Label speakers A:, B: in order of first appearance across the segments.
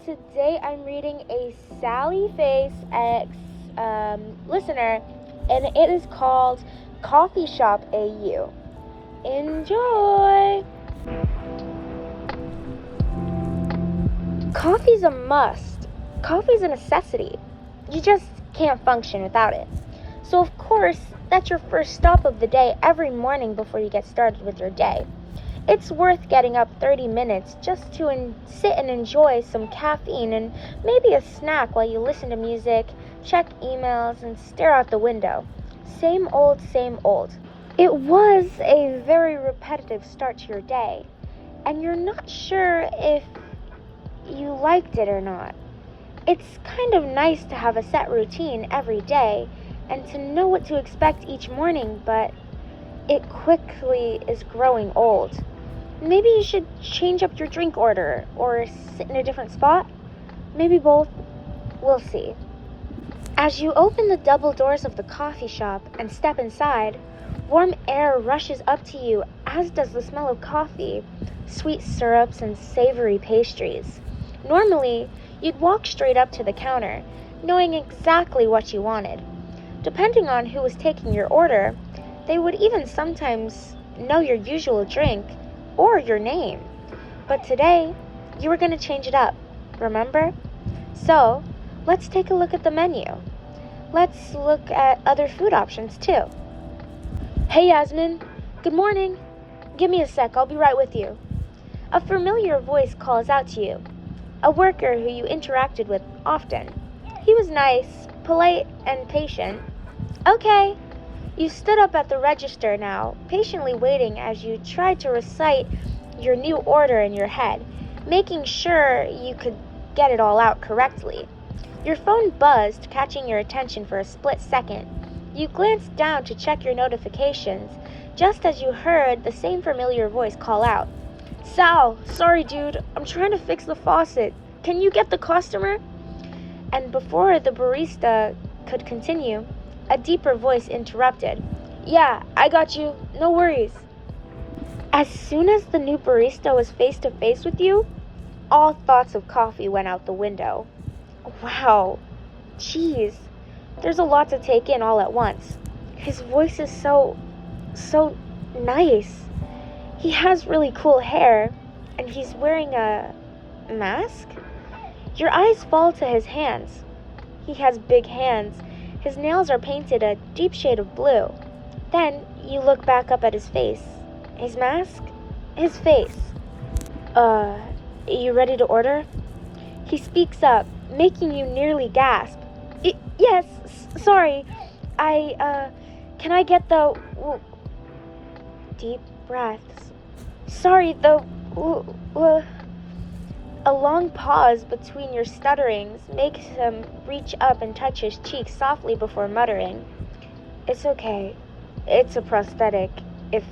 A: today I'm reading a Sallyface X listener, and it is called Coffee Shop AU. Enjoy! Coffee's a must. Coffee's a necessity. You just can't function without it. So of course, that's your first stop of the day every morning before you get started with your day. It's worth getting up 30 minutes just to sit and enjoy some caffeine and maybe a snack while you listen to music, check emails, and stare out the window. Same old, same old. It was a very repetitive start to your day, and you're not sure if you liked it or not. It's kind of nice to have a set routine every day and to know what to expect each morning, but it quickly is growing old. Maybe you should change up your drink order or sit in a different spot. Maybe both. We'll see. As you open the double doors of the coffee shop and step inside, warm air rushes up to you, as does the smell of coffee, sweet syrups, and savory pastries. Normally, you'd walk straight up to the counter, knowing exactly what you wanted. Depending on who was taking your order, they would even sometimes know your usual drink or your name. But today, you were going to change it up, remember? So, let's take a look at the menu. Let's look at other food options too. Hey Yasmin, good morning. Give me a sec, I'll be right with you. A familiar voice calls out to you, a worker who you interacted with often. He was nice, polite, and patient. Okay. You stood up at the register now, patiently waiting as you tried to recite your new order in your head, making sure you could get it all out correctly. Your phone buzzed, catching your attention for a split second. You glanced down to check your notifications, just as you heard the same familiar voice call out. Sal, sorry dude, I'm trying to fix the faucet. Can you get the customer? And before the barista could continue, a deeper voice interrupted. Yeah, I got you. No worries. As soon as the new barista was face to face with you, all thoughts of coffee went out the window. Wow. Jeez. There's a lot to take in all at once. His voice is so nice. He has really cool hair, and he's wearing a mask? Your eyes fall to his hands. He has big hands. His nails are painted a deep shade of blue. Then you look back up at his face. His mask? His face. You ready to order? He speaks up, making you nearly gasp. Yes, sorry. Can I get the... Deep breaths. Sorry, A long pause between your stutterings makes him reach up and touch his cheek softly before muttering, It's okay. It's a prosthetic, if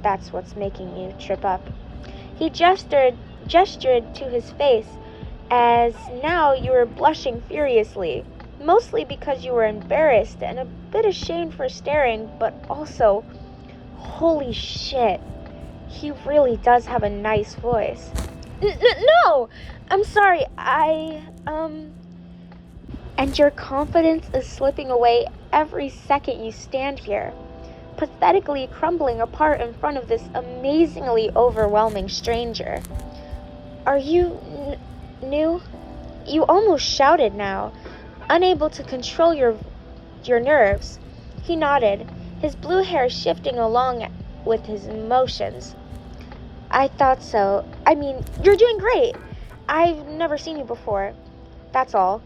A: that's what's making you trip up. He gestured to his face, as now you were blushing furiously, mostly because you were embarrassed and a bit ashamed for staring, but also, holy shit, he really does have a nice voice. No! I'm sorry, And your confidence is slipping away every second you stand here, pathetically crumbling apart in front of this amazingly overwhelming stranger. Are you new? You almost shouted now, unable to control your nerves. He nodded, his blue hair shifting along with his emotions. I thought so. I mean, you're doing great. I've never seen you before. That's all.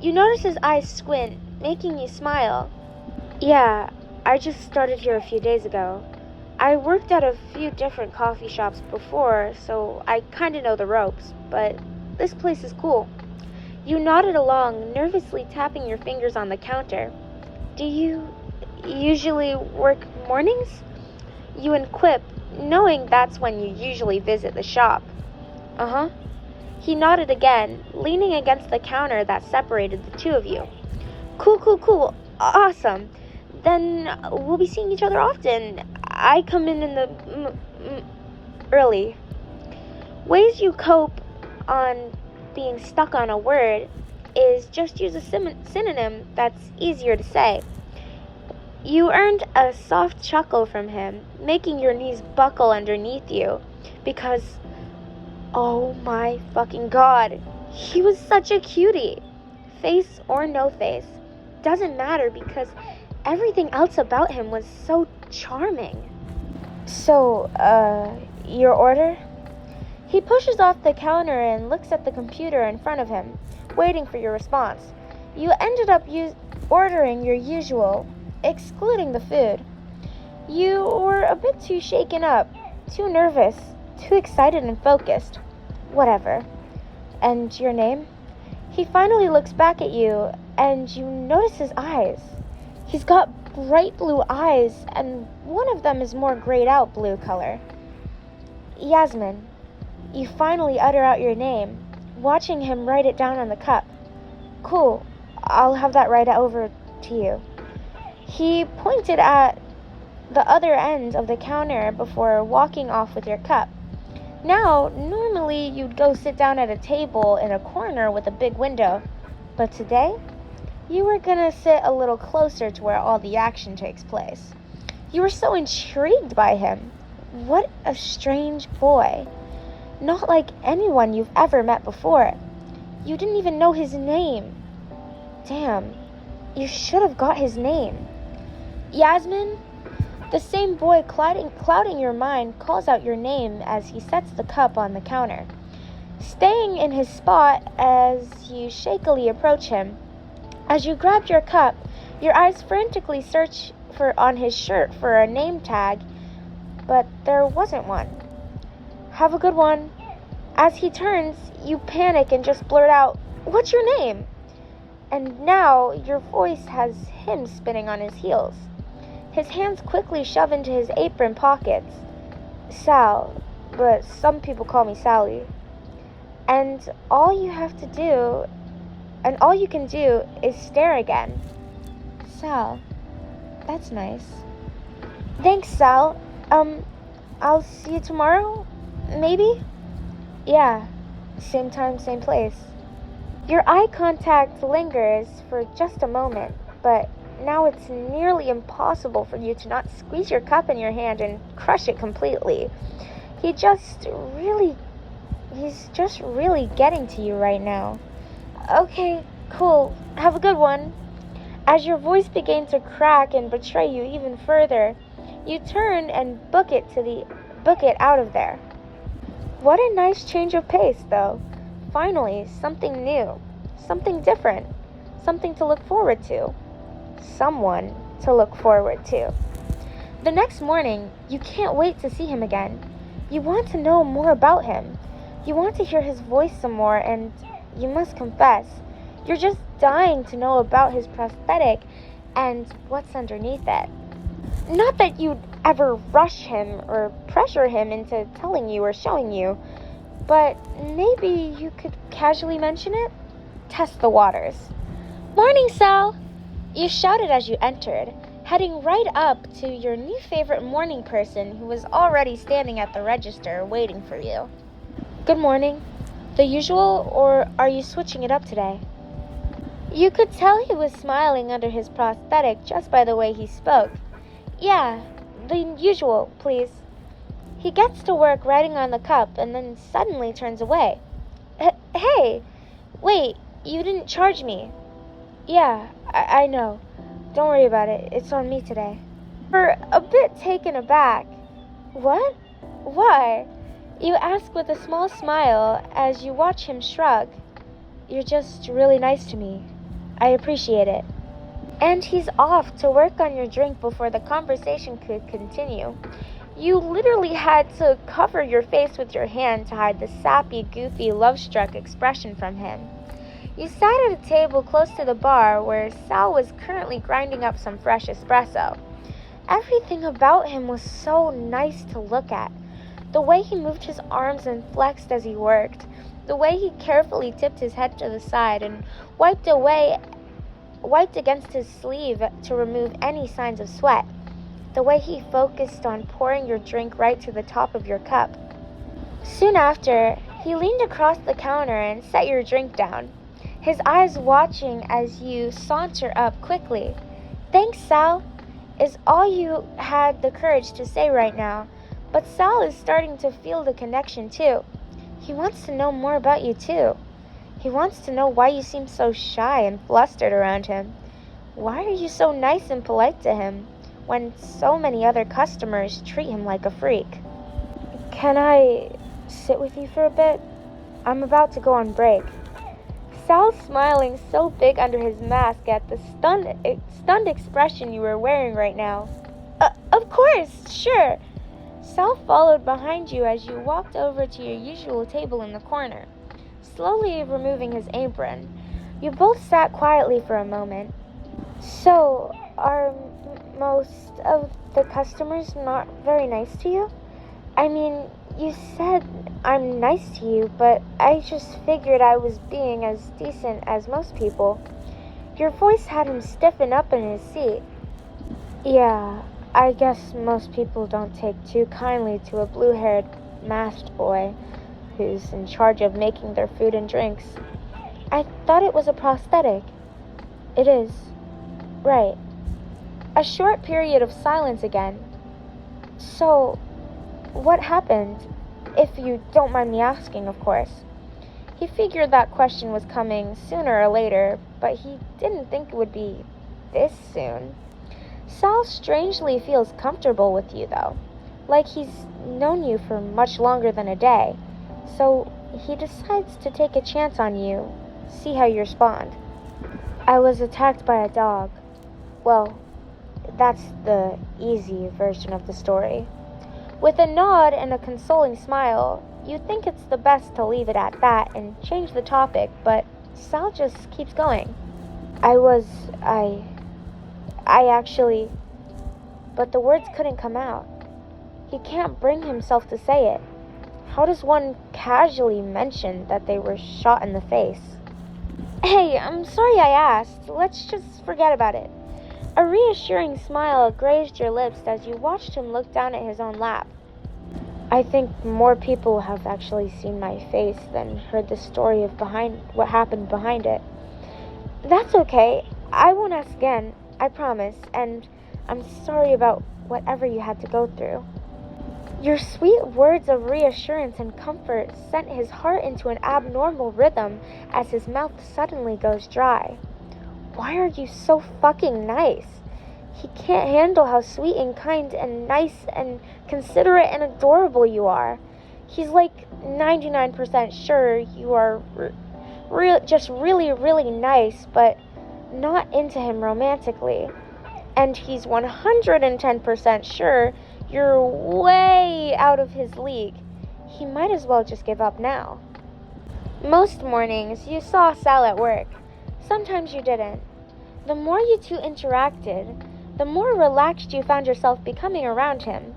A: You notice his eyes squint, making you smile. Yeah, I just started here a few days ago. I worked at a few different coffee shops before, so I kind of know the ropes, but this place is cool. You nodded along, nervously tapping your fingers on the counter. Do you usually work mornings? You quip, knowing that's when you usually visit the shop. Uh-huh. He nodded again, leaning against the counter that separated the two of you. Cool. Awesome. Then we'll be seeing each other often. I come in the early. Ways you cope on being stuck on a word is just use a synonym that's easier to say. You earned a soft chuckle from him, making your knees buckle underneath you, because, oh my fucking god, he was such a cutie. Face or no face, doesn't matter because everything else about him was so charming. So, your order? He pushes off the counter and looks at the computer in front of him, waiting for your response. You ended up ordering your usual, excluding the food. You were a bit too shaken up, too nervous, too excited and focused. Whatever. And your name? He finally looks back at you, and you notice his eyes. He's got bright blue eyes, and one of them is more grayed out blue color. Yasmin. You finally utter out your name, watching him write it down on the cup. Cool, I'll have that right over to you. He pointed at the other end of the counter before walking off with your cup. Now, normally you'd go sit down at a table in a corner with a big window, but today, you were gonna sit a little closer to where all the action takes place. You were so intrigued by him. What a strange boy. Not like anyone you've ever met before. You didn't even know his name. Damn, you should have got his name. Yasmin? The same boy clouding your mind calls out your name as he sets the cup on the counter. Staying in his spot as you shakily approach him. As you grab your cup, your eyes frantically search on his shirt for a name tag, but there wasn't one. Have a good one. As he turns, you panic and just blurt out, "What's your name?" And now your voice has him spinning on his heels. His hands quickly shove into his apron pockets. Sal, but some people call me Sally. And all you can do is stare again. Sal, that's nice. Thanks, Sal. I'll see you tomorrow? Maybe? Yeah, same time, same place. Your eye contact lingers for just a moment, but now it's nearly impossible for you to not squeeze your cup in your hand and crush it completely. He's just really getting to you right now. Okay, cool. Have a good one. As your voice begins to crack and betray you even further, you turn and book it out of there. What a nice change of pace, though. Finally, something new, something different, something to look forward to. Someone to look forward to. The next morning, you can't wait to see him again. You want to know more about him. You want to hear his voice some more, and you must confess, you're just dying to know about his prosthetic and what's underneath it. Not that you'd ever rush him or pressure him into telling you or showing you, but maybe you could casually mention it? Test the waters. Morning, Sal! You shouted as you entered, heading right up to your new favorite morning person who was already standing at the register waiting for you. Good morning. The usual, or are you switching it up today? You could tell he was smiling under his prosthetic just by the way he spoke. Yeah, the usual, please. He gets to work writing on the cup and then suddenly turns away. Hey, wait, you didn't charge me. Yeah, I know. Don't worry about it. It's on me today. You're a bit taken aback. What? Why? You ask with a small smile as you watch him shrug. You're just really nice to me. I appreciate it. And he's off to work on your drink before the conversation could continue. You literally had to cover your face with your hand to hide the sappy, goofy, love-struck expression from him. You sat at a table close to the bar where Sal was currently grinding up some fresh espresso. Everything about him was so nice to look at. The way he moved his arms and flexed as he worked. The way he carefully tipped his head to the side and wiped against his sleeve to remove any signs of sweat. The way he focused on pouring your drink right to the top of your cup. Soon after, He leaned across the counter and set your drink down, his eyes watching as you saunter up quickly. "Thanks, Sal," is all you had the courage to say right now, but Sal is starting to feel the connection too. He wants to know more about you too. He wants to know why you seem so shy and flustered around him. Why are you so nice and polite to him when so many other customers treat him like a freak? "Can I sit with you for a bit? I'm about to go on break." Sal's smiling so big under his mask at the stunned expression you were wearing right now. Of course, sure." Sal followed behind you as you walked over to your usual table in the corner, slowly removing his apron. You both sat quietly for a moment. "So, are most of the customers not very nice to you? I mean, you said I'm nice to you, but I just figured I was being as decent as most people." Your voice had him stiffen up in his seat. "Yeah, I guess most people don't take too kindly to a blue-haired, masked boy who's in charge of making their food and drinks. I thought it was a prosthetic." "It is. Right." A short period of silence again. "So, what happened? If you don't mind me asking, of course." He figured that question was coming sooner or later, but he didn't think it would be this soon. Sal strangely feels comfortable with you, though, like he's known you for much longer than a day, so he decides to take a chance on you, see how you respond. "I was attacked by a dog. Well, that's the easy version of the story." With a nod and a consoling smile, you think it's the best to leave it at that and change the topic, but Sal just keeps going. I actually... But the words couldn't come out. He can't bring himself to say it. How does one casually mention that they were shot in the face? "Hey, I'm sorry I asked. Let's just forget about it." A reassuring smile grazed your lips as you watched him look down at his own lap. "I think more people have actually seen my face than heard the story of what happened behind it." "That's okay. I won't ask again, I promise, and I'm sorry about whatever you had to go through." Your sweet words of reassurance and comfort sent his heart into an abnormal rhythm as his mouth suddenly goes dry. Why are you so fucking nice? He can't handle how sweet and kind and nice and considerate and adorable you are. He's like 99% sure you are just really, really nice, but not into him romantically. And he's 110% sure you're way out of his league. He might as well just give up now. Most mornings, you saw Sal at work. Sometimes you didn't. The more you two interacted, the more relaxed you found yourself becoming around him.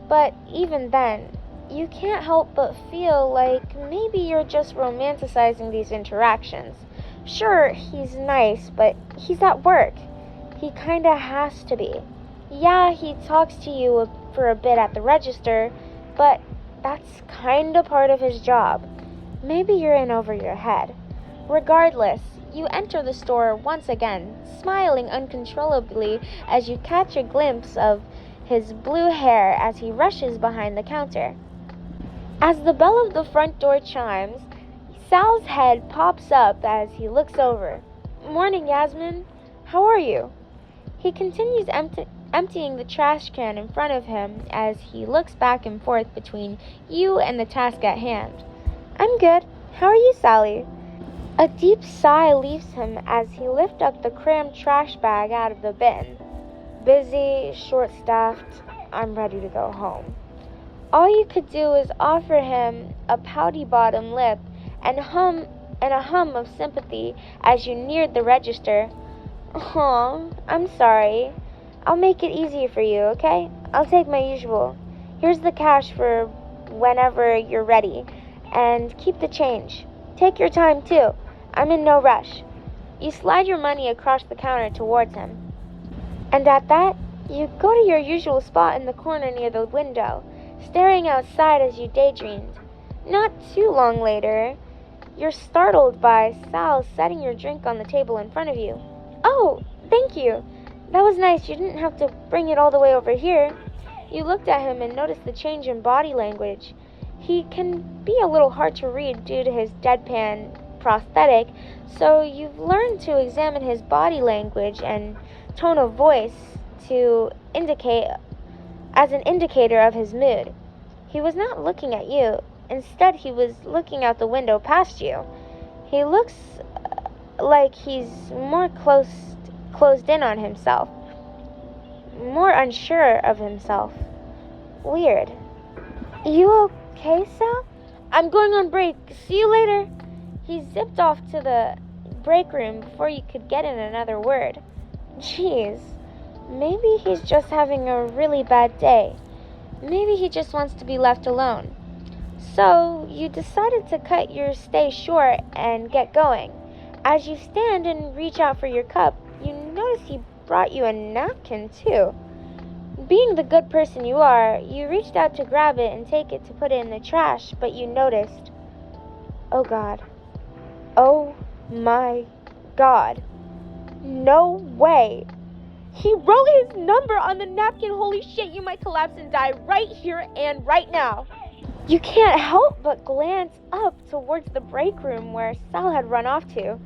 A: But even then, you can't help but feel like maybe you're just romanticizing these interactions. Sure, he's nice, but he's at work. He kinda has to be. Yeah, he talks to you for a bit at the register, but that's kinda part of his job. Maybe you're in over your head. Regardless, you enter the store once again, smiling uncontrollably as you catch a glimpse of his blue hair as he rushes behind the counter. As the bell of the front door chimes, Sal's head pops up as he looks over. "Morning, Yasmin. How are you?" He continues emptying the trash can in front of him as he looks back and forth between you and the task at hand. "I'm good. How are you, Sally?" A deep sigh leaves him as he lifts up the crammed trash bag out of the bin. "Busy, short-staffed, I'm ready to go home." All you could do is offer him a pouty bottom lip and a hum of sympathy as you neared the register. "Aw, I'm sorry. I'll make it easier for you, okay? I'll take my usual. Here's the cash for whenever you're ready, and keep the change. Take your time, too. I'm in no rush." You slide your money across the counter towards him. And at that, you go to your usual spot in the corner near the window, staring outside as you daydreamed. Not too long later, you're startled by Sal setting your drink on the table in front of you. Oh, thank you. That was nice. You didn't have to bring it all the way over here. You looked at him and noticed the change in body language. He can be a little hard to read due to his deadpan prosthetic, so you've learned to examine his body language and tone of voice to indicate as an indicator of his mood. He was not looking at you. Instead, he was looking out the window past you. He looks like he's more closed in on himself, more unsure of himself. Weird. You okay, Sal? I'm going on break. See you later. He zipped off to the break room before you could get in another word. Jeez, maybe he's just having a really bad day. Maybe he just wants to be left alone. So you decided to cut your stay short and get going. As you stand and reach out for your cup, you notice he brought you a napkin too. Being the good person you are, you reached out to grab it and take it to put it in the trash, but you noticed, oh God. Oh my God. No way. He wrote his number on the napkin. Holy shit, you might collapse and die right here and right now. You can't help but glance up towards the break room where Sal had run off to,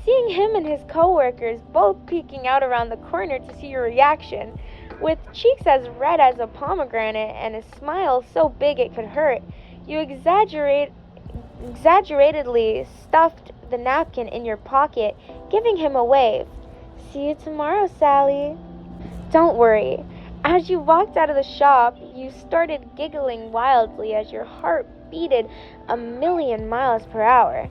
A: seeing him and his co-workers both peeking out around the corner to see your reaction. With cheeks as red as a pomegranate and a smile so big it could hurt, you exaggeratedly stuffed the napkin in your pocket, giving him a wave. See you tomorrow, Sally. Don't worry. As you walked out of the shop, you started giggling wildly as your heart beated 1,000,000 miles per hour.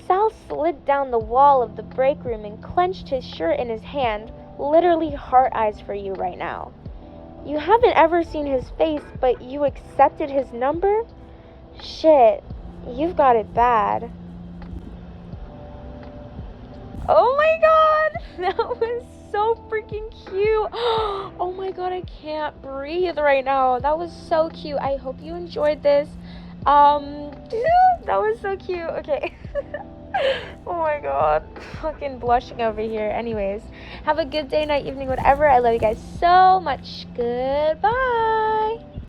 A: Sal slid down the wall of the break room and clenched his shirt in his hand, literally heart eyes for you right now. You haven't ever seen his face, but you accepted his number? Shit, you've got it bad. Oh my God, that was so freaking cute. Oh my God, I can't breathe right now. That was so cute. I hope you enjoyed this. That was so cute. Okay. Oh my God, fucking blushing over here. Anyways, have a good day, night, evening, whatever. I love you guys so much. Goodbye.